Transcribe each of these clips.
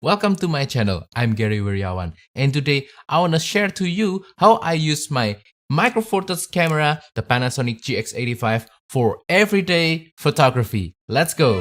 Welcome to my channel. I'm Gary Wiryawan, and today I want to share to you how I use my Micro Four Thirds camera, the Panasonic GX85, for everyday photography. Let's go!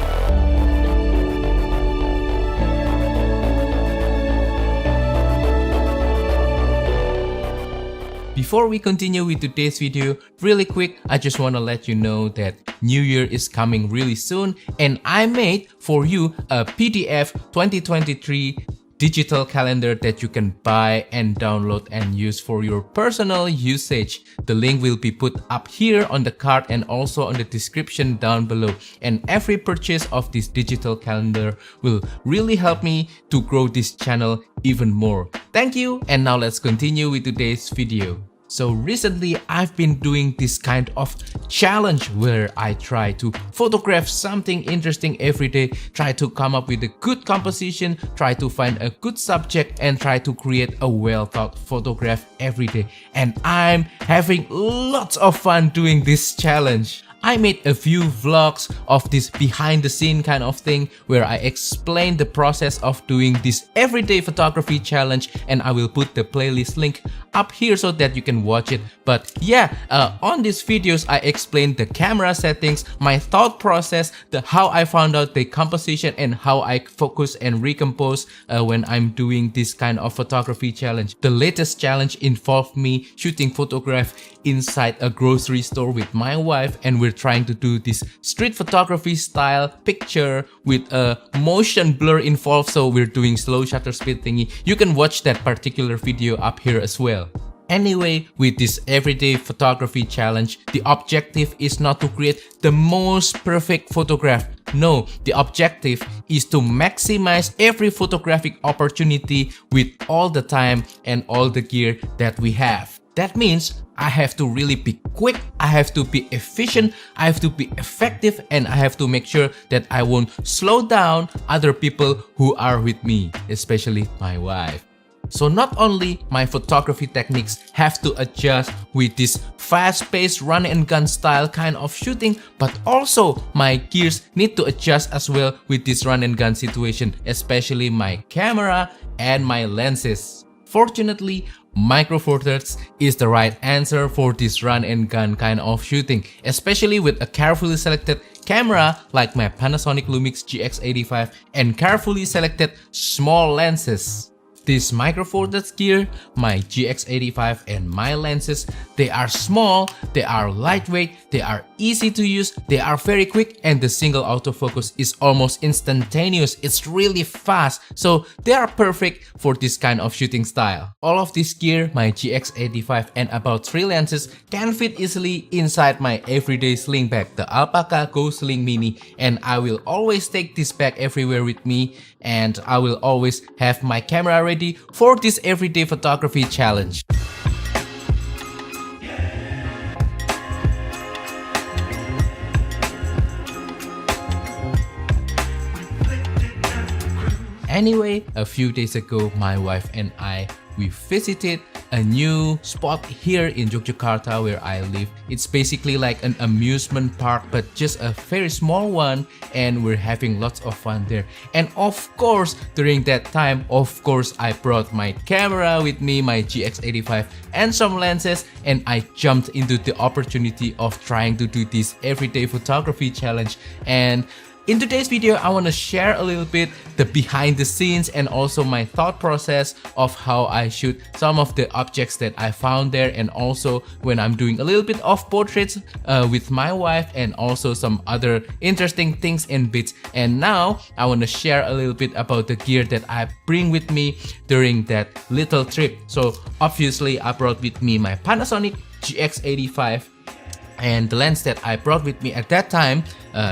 Before we continue with today's video, really quick, I just want to let you know that New Year is coming really soon, and I made for you a PDF 2023 digital calendar that you can buy and download and use for your personal usage. The link will be put up here on the card and also on the description down below. And every purchase of this digital calendar will really help me to grow this channel even more. Thank you, and now let's continue with today's video. So recently I've been doing this kind of challenge where I try to photograph something interesting every day, try to come up with a good composition, try to find a good subject, and try to create a well thought photograph every day. And I'm having lots of fun doing this challenge. I made a few vlogs of this behind the scene kind of thing where I explain the process of doing this everyday photography challenge, and I will put the playlist link up here so that you can watch it. But yeah, on these videos I explain the camera settings, my thought process, how I found out the composition, and how I focus and recompose when I'm doing this kind of photography challenge. The latest challenge involved me shooting photograph inside a grocery store with my wife, and we're trying to do this street photography style picture with a motion blur involved, so we're doing slow shutter speed thingy. You can watch that particular video up here as well. Anyway, with this everyday photography challenge, the objective is not to create the most perfect photograph. No, the objective is to maximize every photographic opportunity with all the time and all the gear that we have. That means I have to really be quick, I have to be efficient, I have to be effective, and I have to make sure that I won't slow down other people who are with me, especially my wife. So not only my photography techniques have to adjust with this fast-paced run and gun style kind of shooting, but also my gears need to adjust as well with this run and gun situation, especially my camera and my lenses. Fortunately, Micro Four Thirds is the right answer for this run and gun kind of shooting, especially with a carefully selected camera like my Panasonic Lumix GX85 and carefully selected small lenses. This Micro Four Thirds gear, my GX85 and my lenses, they are small, they are lightweight, they are easy to use, they are very quick, and the single autofocus is almost instantaneous. It's really fast, so they are perfect for this kind of shooting style. All of this gear, my GX85 and about 3 lenses, can fit easily inside my everyday sling bag, the Alpaca Go Sling Mini, and I will always take this bag everywhere with me, and I will always have my camera ready for this everyday photography challenge. Anyway, a few days ago, my wife and we visited a new spot here in Yogyakarta where I live. It's basically like an amusement park, but just a very small one, and we're having lots of fun there. And of course, during that time, I brought my camera with me, my GX85 and some lenses, and I jumped into the opportunity of trying to do this everyday photography challenge. And in today's video, I want to share a little bit the behind the scenes and also my thought process of how I shoot some of the objects that I found there, and also when I'm doing a little bit of portraits with my wife, and also some other interesting things and bits. And now I want to share a little bit about the gear that I bring with me during that little trip. So obviously I brought with me my Panasonic GX85, and the lens that I brought with me at that time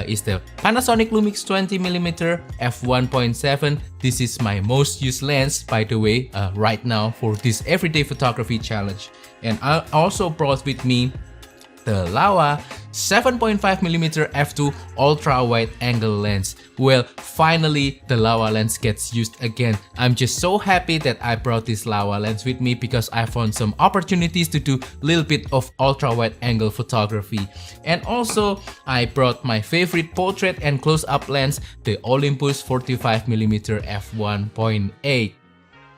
is the Panasonic Lumix 20mm f1.7. This is my most used lens, by the way, right now for this everyday photography challenge. And I also brought with me the Laowa 7.5mm f2 ultra wide angle lens. Well, finally the Laowa lens gets used again. I'm just so happy that I brought this Laowa lens with me because I found some opportunities to do a little bit of ultra wide angle photography. And also I brought my favorite portrait and close-up lens, the Olympus 45mm f1.8.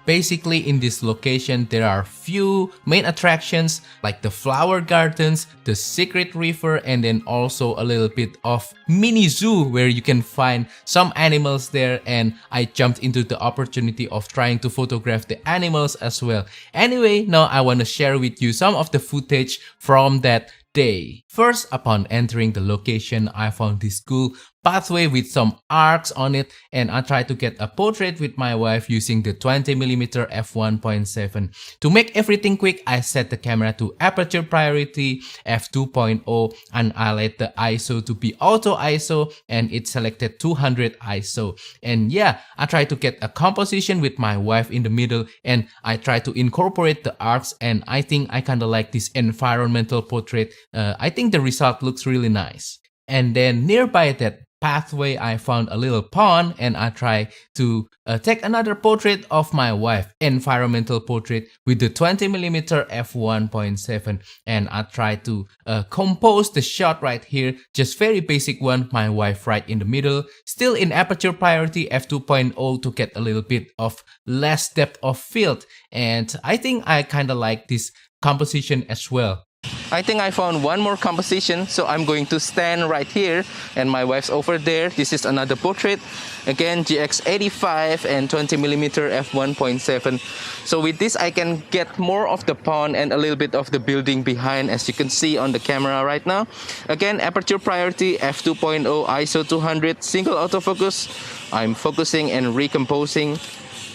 Basically, in this location, there are few main attractions like the flower gardens, the secret river, and then also a little bit of mini zoo where you can find some animals there, and I jumped into the opportunity of trying to photograph the animals as well. Anyway, now I want to share with you some of the footage from that day. First, upon entering the location, I found this cool pathway with some arcs on it, and I tried to get a portrait with my wife using the 20mm f1.7. To make everything quick, I set the camera to aperture priority f2.0 and I let the ISO to be auto ISO, and it selected 200 ISO. And yeah, I tried to get a composition with my wife in the middle, and I tried to incorporate the arcs, and I think I kinda like this environmental portrait. I think the result looks really nice. And then nearby that pathway, I found a little pond, and I tried to take another portrait of my wife, environmental portrait with the 20mm f1.7, and I tried to compose the shot right here, just very basic one, my wife right in the middle, still in aperture priority f2.0 to get a little bit of less depth of field, and I think I kinda like this composition as well. I think I found one more composition, so I'm going to stand right here and my wife's over there. This is another portrait, again GX85 and 20mm f1.7. So with this I can get more of the pond and a little bit of the building behind, as you can see on the camera right now. Again, aperture priority f2.0, ISO 200, single autofocus. I'm focusing and recomposing.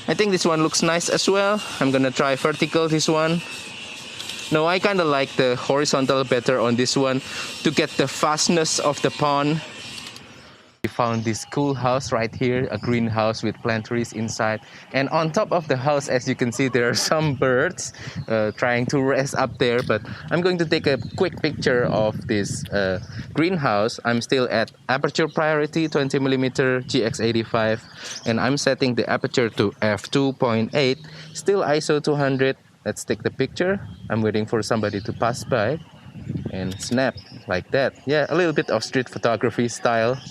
I think this one looks nice as well. I'm gonna try vertical this one. No, I kind of like the horizontal better on this one to get the fastness of the pond. We found this cool house right here, a greenhouse with plant trees inside. And on top of the house, as you can see, there are some birds trying to rest up there. But I'm going to take a quick picture of this greenhouse. I'm still at aperture priority 20mm GX85, and I'm setting the aperture to f2.8, still ISO 200. Let's take the picture. I'm waiting for somebody to pass by and snap like that. Yeah, a little bit of street photography style.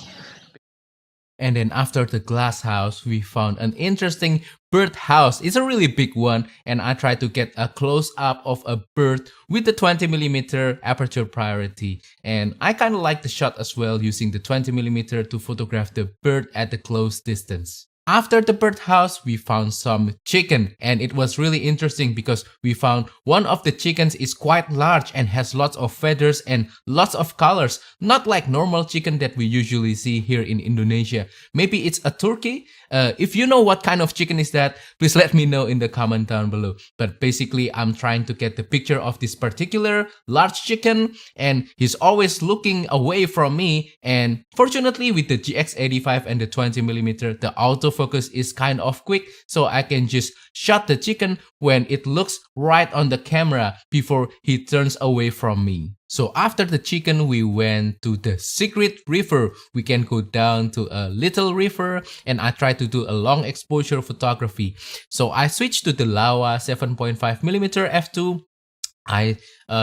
And then after the glass house, we found an interesting bird house. It's a really big one, and I tried to get a close-up of a bird with the 20mm aperture priority. And I kind of like the shot as well, using the 20mm to photograph the bird at the close distance. After the birdhouse, we found some chicken, and it was really interesting because we found one of the chickens is quite large and has lots of feathers and lots of colors, not like normal chicken that we usually see here in Indonesia. Maybe it's a turkey? If you know what kind of chicken is that, please let me know in the comment down below. But basically, I'm trying to get the picture of this particular large chicken, and he's always looking away from me. And fortunately, with the GX85 and the 20mm, the autofocus is kind of quick, so I can just shot the chicken when it looks right on the camera before he turns away from me. So after the chicken, we went to the secret river. We can go down to a little river, and I tried to do a long exposure photography. So I switched to the Laowa 7.5mm f2. I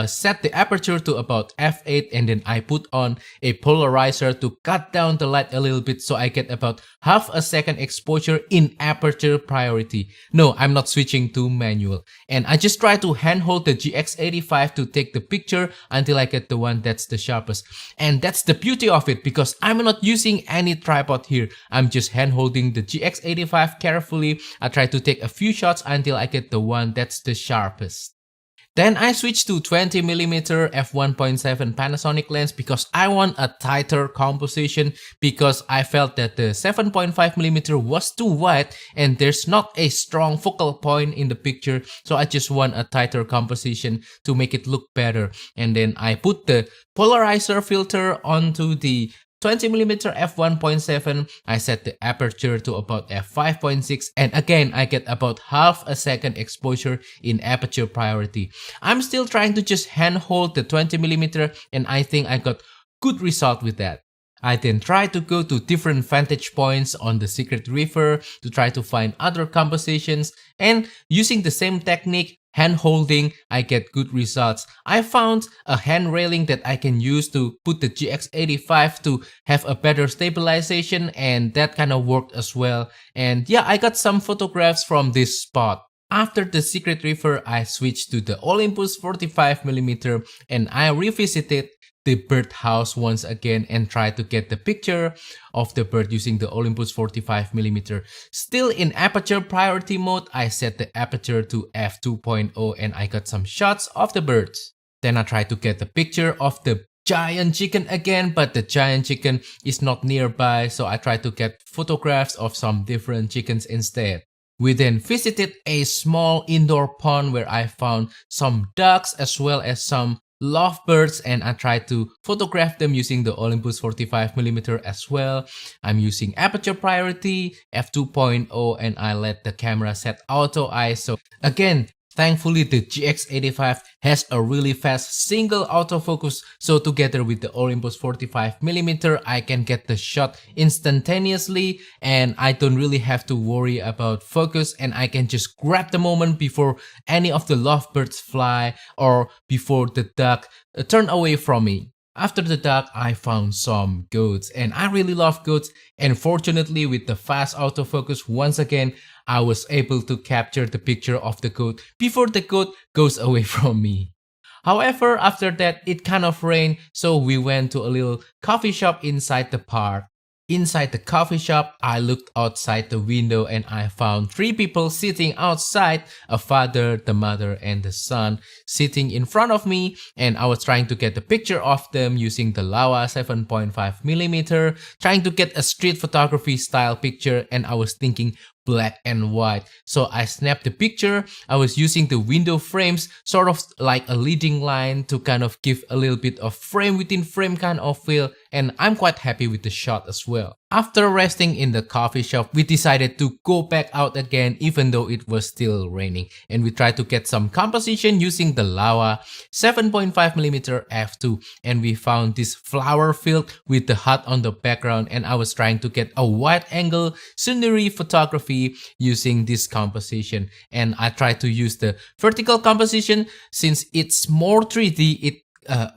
set the aperture to about f8, and then I put on a polarizer to cut down the light a little bit so I get about half a second exposure in aperture priority. No, I'm not switching to manual. And I just try to handhold the GX85 to take the picture until I get the one that's the sharpest. And that's the beauty of it, because I'm not using any tripod here. I'm just handholding the GX85 carefully. I try to take a few shots until I get the one that's the sharpest. Then I switched to 20mm f1.7 Panasonic lens because I want a tighter composition, because I felt that the 7.5mm was too wide and there's not a strong focal point in the picture, so I just want a tighter composition to make it look better. And then I put the polarizer filter onto the 20mm f1.7, I set the aperture to about f5.6, and again I get about half a second exposure in aperture priority. I'm still trying to just handhold the 20mm, and I think I got good result with that. I then try to go to different vantage points on the Secret River to try to find other compositions, and using the same technique, hand holding, I get good results. I found a hand railing that I can use to put the GX85 to have a better stabilization, and that kind of worked as well. And yeah, I got some photographs from this spot. After the Secret River, I switched to the Olympus 45mm and I revisited the birdhouse once again and try to get the picture of the bird using the Olympus 45mm. Still in aperture priority mode, I set the aperture to f2.0 and I got some shots of the birds. Then I try to get the picture of the giant chicken again, but the giant chicken is not nearby, so I try to get photographs of some different chickens instead. We then visited a small indoor pond where I found some ducks as well as some lovebirds, and I tried to photograph them using the Olympus 45mm as well. I'm using aperture priority f2.0 and I let the camera set auto ISO. Again, thankfully the GX85 has a really fast single autofocus, so together with the Olympus 45mm I can get the shot instantaneously and I don't really have to worry about focus, and I can just grab the moment before any of the lovebirds fly or before the duck turn away from me. After the duck, I found some goats, and I really love goats, and fortunately with the fast autofocus once again I was able to capture the picture of the goat before the goat goes away from me. However, after that it kind of rained, so we went to a little coffee shop inside the park. Inside the coffee shop, I looked outside the window and I found 3 people sitting outside, a father, the mother, and the son sitting in front of me, and I was trying to get a picture of them using the Laowa 7.5mm, trying to get a street photography style picture, and I was thinking black and white. So I snapped the picture. I was using the window frames, sort of like a leading line to kind of give a little bit of frame within frame kind of feel, and I'm quite happy with the shot as well. After resting in the coffee shop, we decided to go back out again even though it was still raining, and we tried to get some composition using the Laowa 7.5mm f2, and we found this flower field with the hut on the background, and I was trying to get a wide angle scenery photography using this composition, and I tried to use the vertical composition since it's more 3D. It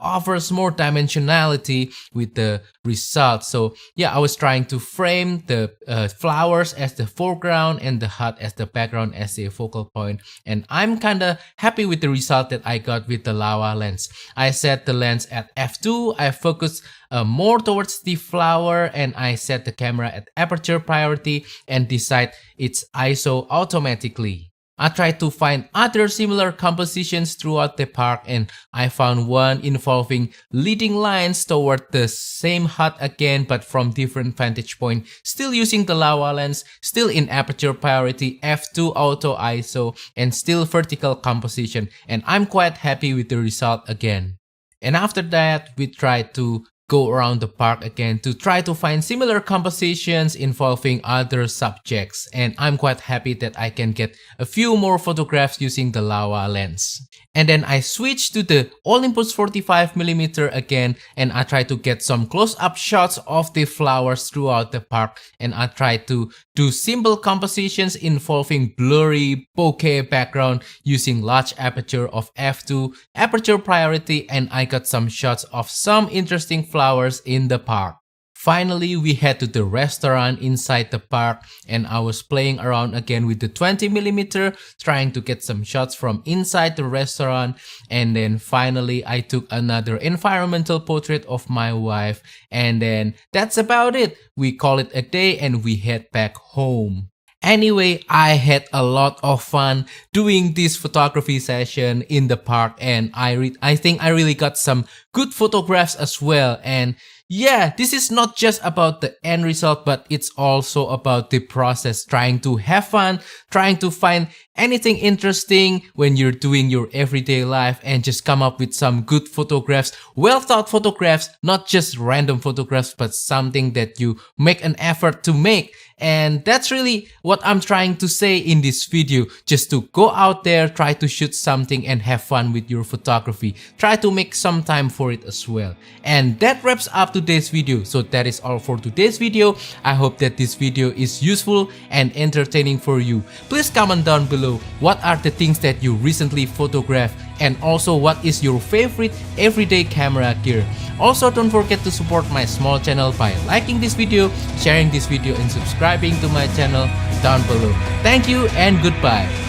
offers more dimensionality with the result. So yeah, I was trying to frame the flowers as the foreground and the hut as the background as the focal point, and I'm kinda happy with the result that I got with the Laowa lens. I set the lens at f2, I focused more towards the flower, and I set the camera at aperture priority and decide its ISO automatically. I tried to find other similar compositions throughout the park, and I found one involving leading lines toward the same hut again, but from different vantage point, still using the Laowa lens, still in aperture priority f2 auto ISO, and still vertical composition, and I'm quite happy with the result again. And after that, we tried to go around the park again to try to find similar compositions involving other subjects, and I'm quite happy that I can get a few more photographs using the Laowa lens. And then I switched to the Olympus 45mm again, and I tried to get some close-up shots of the flowers throughout the park, and I tried to do simple compositions involving blurry bokeh background using large aperture of f2 aperture priority, and I got some shots of some interesting flowers in the park. Finally, we head to the restaurant inside the park, and I was playing around again with the 20mm, trying to get some shots from inside the restaurant, and then finally I took another environmental portrait of my wife, and then that's about it. We call it a day and we head back home. Anyway, I had a lot of fun doing this photography session in the park, and I think I really got some good photographs as well. And yeah, this is not just about the end result, but it's also about the process, trying to have fun, trying to find anything interesting when you're doing your everyday life and just come up with some good photographs, well thought photographs, not just random photographs, but something that you make an effort to make. And that's really what I'm trying to say in this video, just to go out there, try to shoot something and have fun with your photography. Try to make some time for it as well. And that wraps up today's video. So that is all for today's video. I hope that this video is useful and entertaining for you. Please comment down below what are the things that you recently photographed, and also what is your favorite everyday camera gear. Also, don't forget to support my small channel by liking this video, sharing this video and subscribing to my channel down below. Thank you and goodbye.